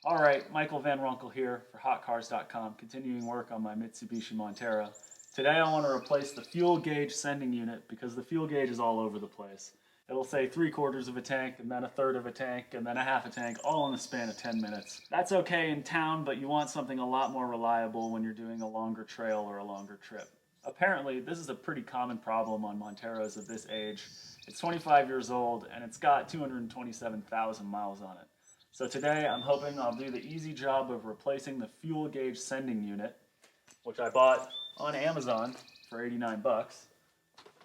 Alright, Michael Van Ronkel here for HotCars.com, continuing work on my Mitsubishi Montero. Today I want to replace the fuel gauge sending unit because the fuel gauge is all over the place. It'll say 3/4 of a tank, and then 1/3 of a tank, and then a half a tank, all in the span of 10 minutes. That's okay in town, but you want something a lot more reliable when you're doing a longer trail or a longer trip. Apparently, this is a pretty common problem on Monteros of this age. It's 25 years old, and it's got 227,000 miles on it. So today I'm hoping I'll do the easy job of replacing the fuel gauge sending unit, which I bought on Amazon for 89 bucks.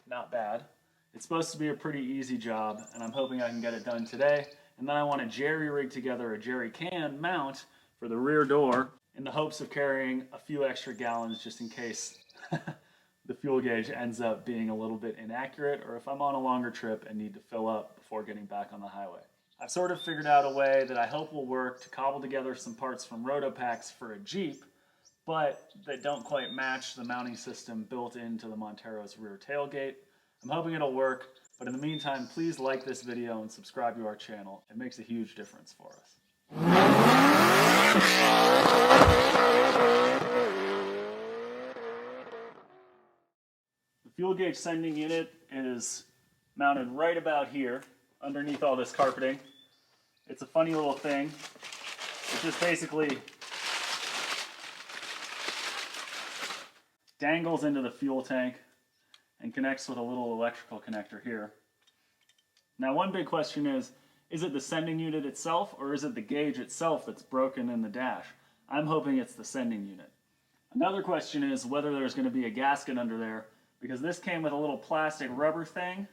Not bad. It's supposed to be a pretty easy job, and I'm hoping I can get it done today. And then I want to jerry rig together a jerry can mount for the rear door in the hopes of carrying a few extra gallons just in case the fuel gauge ends up being a little bit inaccurate, or if I'm on a longer trip and need to fill up before getting back on the highway. I've sort of figured out a way that I hope will work to cobble together some parts from Rotopax for a Jeep, but that don't quite match the mounting system built into the Montero's rear tailgate. I'm hoping it'll work, but in the meantime, please like this video and subscribe to our channel. It makes a huge difference for us. The fuel gauge sending unit is mounted right about here, underneath all this carpeting. It's a funny little thing. It just basically dangles into the fuel tank and connects with a little electrical connector here. Now, one big question is it the sending unit itself, or is it the gauge itself that's broken in the dash? I'm hoping it's the sending unit. Another question is whether there's going to be a gasket under there, because this came with a little plastic rubber thing,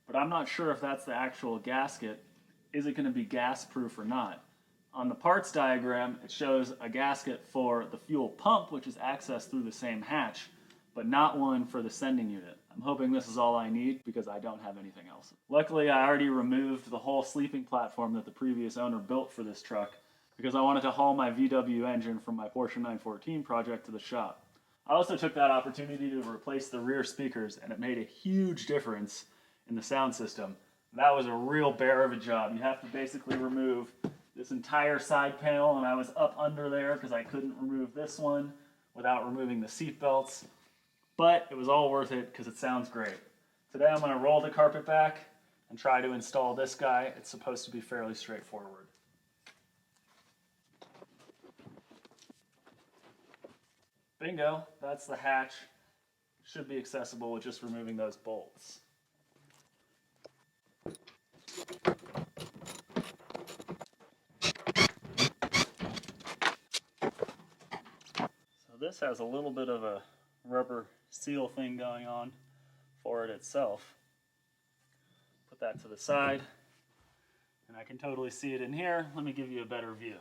but I'm not sure if that's the actual gasket. Is it going to be gas proof or not? On the parts diagram, it shows a gasket for the fuel pump, which is accessed through the same hatch, but not one for the sending unit. I'm hoping this is all I need because I don't have anything else. Luckily, I already removed the whole sleeping platform that the previous owner built for this truck because I wanted to haul my VW engine from my Porsche 914 project to the shop. I also took that opportunity to replace the rear speakers, and it made a huge difference in the sound system. That was a real bear of a job. You have to basically remove this entire side panel, and I was up under there because I couldn't remove this one without removing the seat belts. But it was all worth it because it sounds great. Today I'm going to roll the carpet back and try to install this guy. It's supposed to be fairly straightforward. Bingo, that's the hatch. Should be accessible with just removing those bolts. So this has a little bit of a rubber seal thing going on for it itself. Put that to the side, and I can totally see it in here. Let me give you a better view.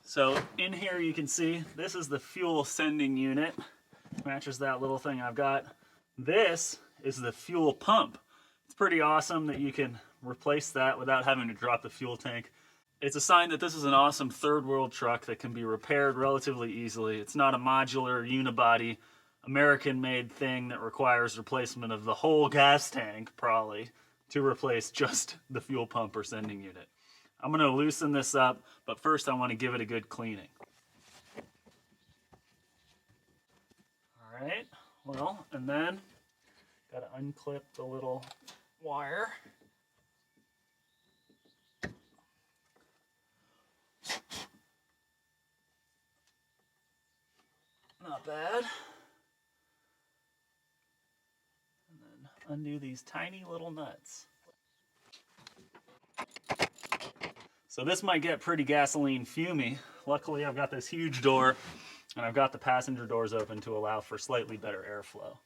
So in here you can see this is the fuel sending unit. Matches that little thing I've got. This is the fuel pump. It's pretty awesome that you can replace that without having to drop the fuel tank. It's a sign that this is an awesome third world truck that can be repaired relatively easily. It's not a modular unibody American made thing that requires replacement of the whole gas tank probably to replace just the fuel pump or sending unit. I'm going to loosen this up, but first I want to give it a good cleaning. Alright, well, and then got to unclip the little wire. Not bad. And then undo these tiny little nuts. So this might get pretty gasoline fumy. Luckily I've got this huge door and I've got the passenger doors open to allow for slightly better airflow.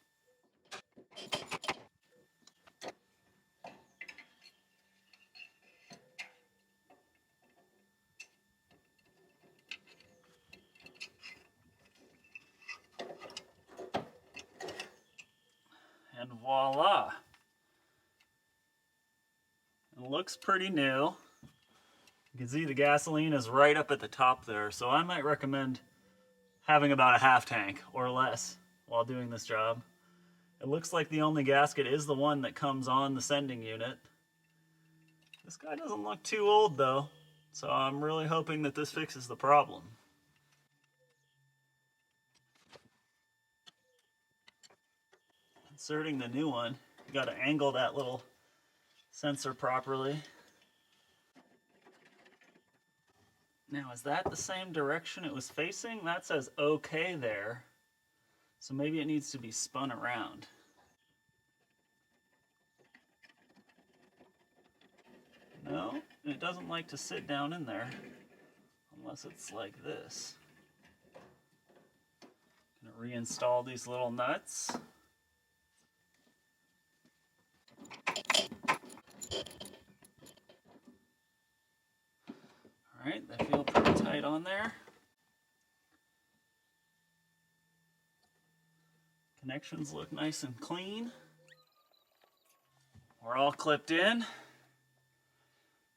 And voila! It looks pretty new. You can see the gasoline is right up at the top there, so I might recommend having about a half tank or less while doing this job. It looks like the only gasket is the one that comes on the sending unit. This guy doesn't look too old though, so I'm really hoping that this fixes the problem. Inserting the new one, you gotta angle that little sensor properly. Now, is that the same direction it was facing? That says OK there. So maybe it needs to be spun around. No, it doesn't like to sit down in there unless it's like this. Gonna reinstall these little nuts. Alright, they feel pretty tight on there. Connections look nice and clean. We're all clipped in.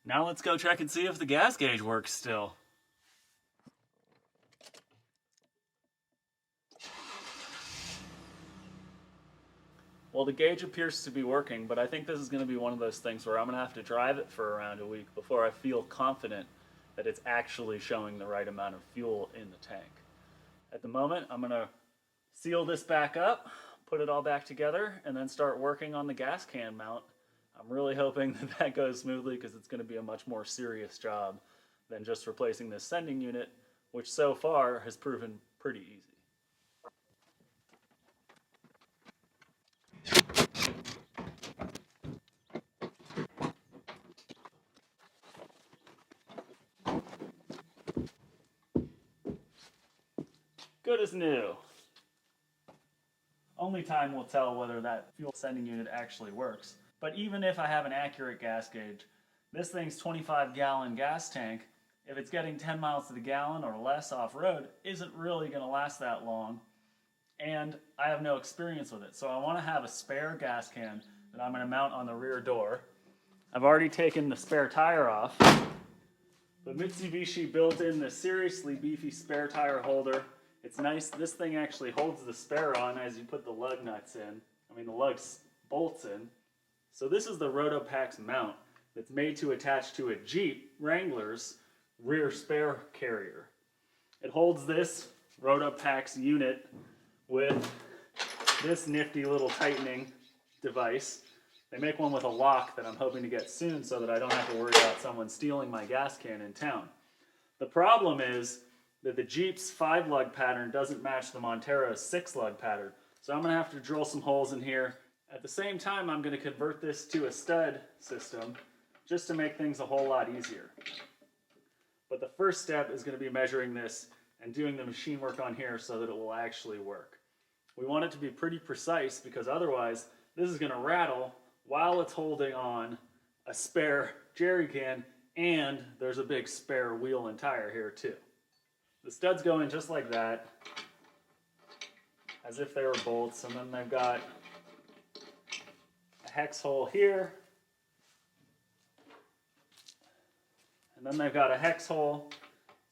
Now let's go check and see if the gas gauge works still. Well, the gauge appears to be working, but I think this is going to be one of those things where I'm going to have to drive it for around a week before I feel confident that it's actually showing the right amount of fuel in the tank. At the moment, I'm going to seal this back up, put it all back together, and then start working on the gas can mount. I'm really hoping that that goes smoothly because it's going to be a much more serious job than just replacing this sending unit, which so far has proven pretty easy. Good as new. Only time will tell whether that fuel sending unit actually works. But even if I have an accurate gas gauge, this thing's 25-gallon gas tank, if it's getting 10 miles to the gallon or less off-road, isn't really going to last that long. And I have no experience with it. So I want to have a spare gas can that I'm going to mount on the rear door. I've already taken the spare tire off. But Mitsubishi built in this seriously beefy spare tire holder. It's nice. This thing actually holds the spare on as you put the lug nuts in. The lug bolts in. So this is the Rotopax mount that's made to attach to a Jeep Wrangler's rear spare carrier. It holds this Rotopax unit with this nifty little tightening device. They make one with a lock that I'm hoping to get soon so that I don't have to worry about someone stealing my gas can in town. The problem is that the Jeep's 5-lug pattern doesn't match the Montera's 6-lug pattern. So I'm going to have to drill some holes in here. At the same time, I'm going to convert this to a stud system just to make things a whole lot easier. But the first step is going to be measuring this and doing the machine work on here so that it will actually work. We want it to be pretty precise because otherwise this is going to rattle while it's holding on a spare jerry can, and there's a big spare wheel and tire here too. The studs go in just like that, as if they were bolts, and then they've got a hex hole here, and then they've got a hex hole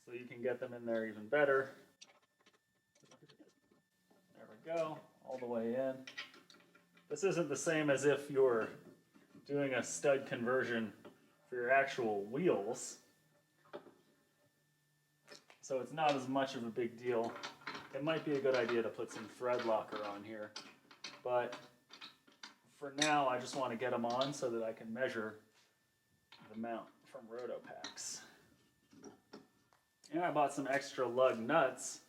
so you can get them in there even better. There we go, all the way in. This isn't the same as if you're doing a stud conversion for your actual wheels. So it's not as much of a big deal. It might be a good idea to put some thread locker on here. But for now, I just want to get them on so that I can measure the mount from Rotopax. And I bought some extra lug nuts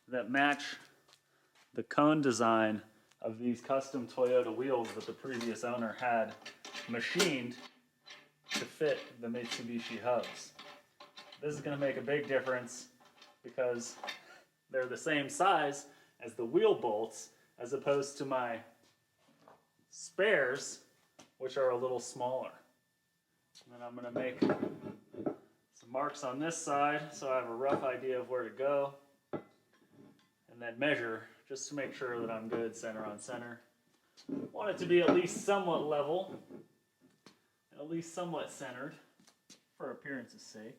that match the cone design of these custom Toyota wheels that the previous owner had machined to fit the Mitsubishi hubs. This is going to make a big difference because they're the same size as the wheel bolts as opposed to my spares, which are a little smaller. And then I'm going to make some marks on this side so I have a rough idea of where to go, and then measure just to make sure that I'm good center on center. Want it to be at least somewhat level, at least somewhat centered for appearance's sake.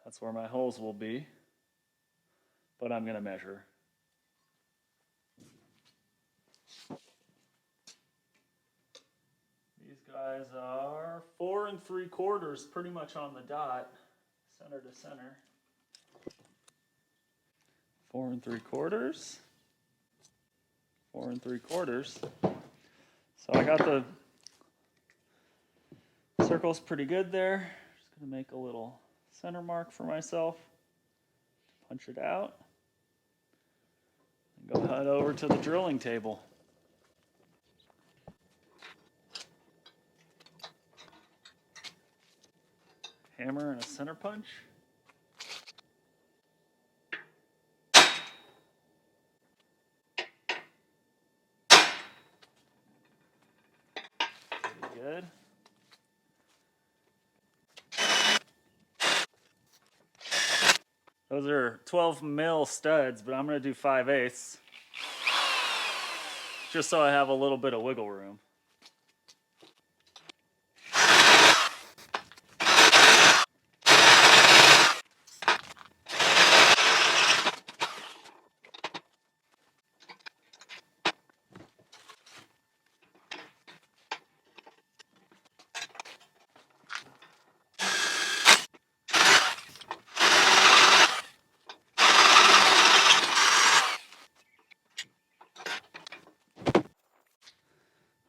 That's where my holes will be. but I'm gonna measure. These guys are 4 3/4, pretty much on the dot, center to center. 4 3/4. 4 3/4. So I got the circles pretty good there. Just gonna make a little center mark for myself. Punch it out. And go head over to the drilling table. Hammer and a center punch. Pretty good. Those are 12 mil studs, but I'm going to do 5/8 just so I have a little bit of wiggle room.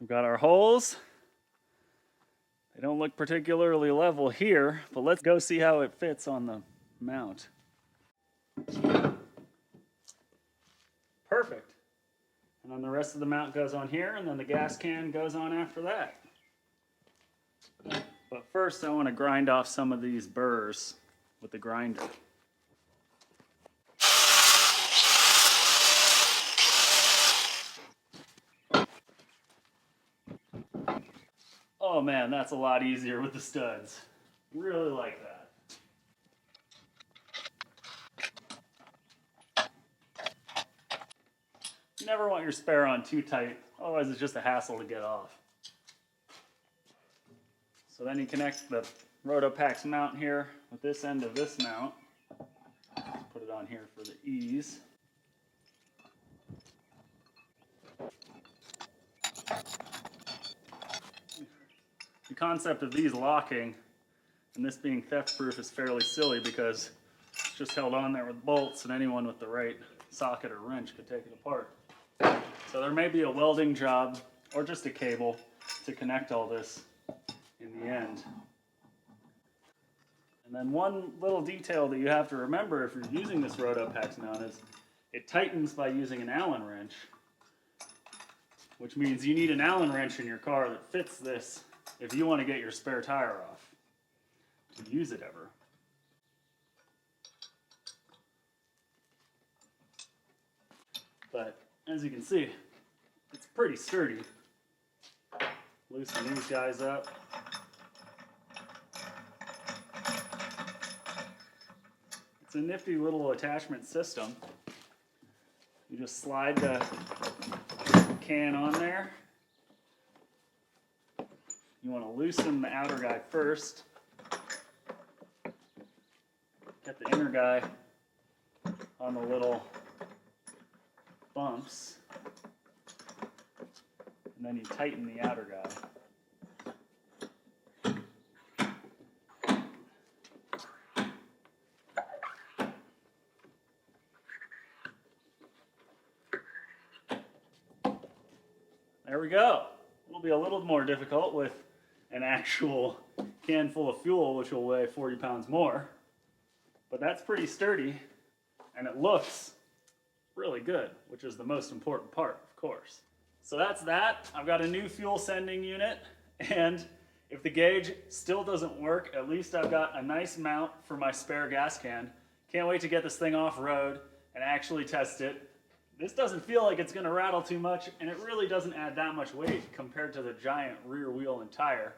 We've got our holes. They don't look particularly level here, but let's go see how it fits on the mount. Perfect. And then the rest of the mount goes on here, and then the gas can goes on after that. But first I want to grind off some of these burrs with the grinder. Oh man, that's a lot easier with the studs. Really like that. You never want your spare on too tight, otherwise it's just a hassle to get off. So then you connect the Rotopax mount here with this end of this mount. Put it on here for the ease. The concept of these locking and this being theft proof is fairly silly because it's just held on there with bolts and anyone with the right socket or wrench could take it apart. So there may be a welding job or just a cable to connect all this in the end. And then one little detail that you have to remember if you're using this Rotopax mount is it tightens by using an Allen wrench, which means you need an Allen wrench in your car that fits this if you want to get your spare tire off to use it ever. But as you can see, it's pretty sturdy. Loosen these guys up. It's a nifty little attachment system. You just slide the can on there. You want to loosen the outer guy first. Get the inner guy on the little bumps. And then you tighten the outer guy. There we go. It'll be a little more difficult with an actual can full of fuel, which will weigh 40 pounds more. But that's pretty sturdy, and it looks really good, which is the most important part, of course. So that's that. I've got a new fuel sending unit, and if the gauge still doesn't work, at least I've got a nice mount for my spare gas can. Can't wait to get this thing off road and actually test it. This doesn't feel like it's going to rattle too much, and it really doesn't add that much weight compared to the giant rear wheel and tire.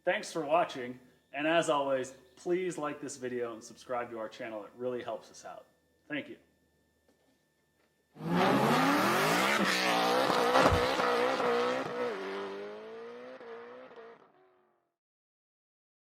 Thanks for watching, and as always, please like this video and subscribe to our channel. It really helps us out. Thank you.